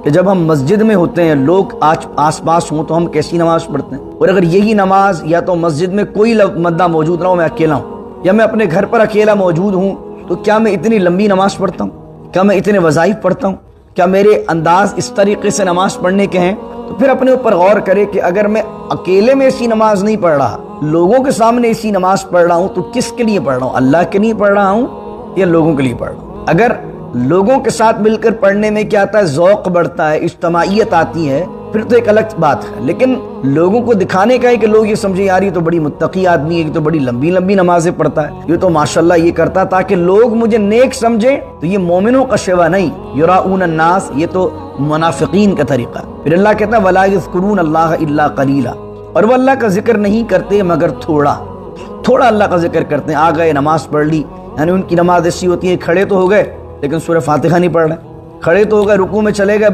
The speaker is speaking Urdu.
کہ جب ہم مسجد میں ہوتے ہیں لوگ آس پاس ہوں تو ہم کیسی نماز پڑھتے ہیں، اور اگر یہی نماز یا تو مسجد میں کوئی بندہ موجود نہ ہو، میں اکیلا ہوں، یا میں اپنے گھر پر اکیلا موجود ہوں، تو کیا میں اتنی لمبی نماز پڑھتا ہوں؟ کیا میں اتنے وظائف پڑھتا ہوں؟ کیا میرے انداز اس طریقے سے نماز پڑھنے کے ہیں؟ تو پھر اپنے اوپر غور کرے کہ اگر میں اکیلے میں ایسی نماز نہیں پڑھ رہا، لوگوں کے سامنے ایسی نماز پڑھ رہا ہوں، تو کس کے لیے پڑھ رہا ہوں؟ اللہ کے لیے پڑھ رہا ہوں یا لوگوں کے لیے پڑھ رہا ہوں؟ اگر لوگوں کے ساتھ مل کر پڑھنے میں کیا آتا ہے؟ ذوق بڑھتا ہے، اجتماعیت آتی ہے، پھر تو ایک الگ بات ہے۔ لیکن لوگوں کو دکھانے کا ہے کہ لوگ یہ سمجھے یار یہ تو بڑی متقی آدمی ہے، یہ تو بڑی لمبی لمبی نمازیں پڑھتا ہے، یہ تو ماشاءاللہ یہ کرتا ہے تاکہ لوگ مجھے نیک سمجھیں، تو یہ مومنوں کا شیوا نہیں، یراؤن الناس، یہ تو منافقین کا طریقہ ہے۔ پھر اللہ کہتا ہے وَلَا يَذْكُرُونَ اللَّهَ إِلَّا قَلِيلًا، اور وہ اللہ کا ذکر نہیں کرتے مگر تھوڑا اللہ کا ذکر کرتے ہیں۔ آ گئے نماز پڑھ لی، یعنی ان کی نماز ایسی ہوتی ہے کھڑے تو ہو گئے لیکن سورہ فاتحہ نہیں پڑھ رہے، کھڑے تو ہو گئے رکوع میں چلے گئے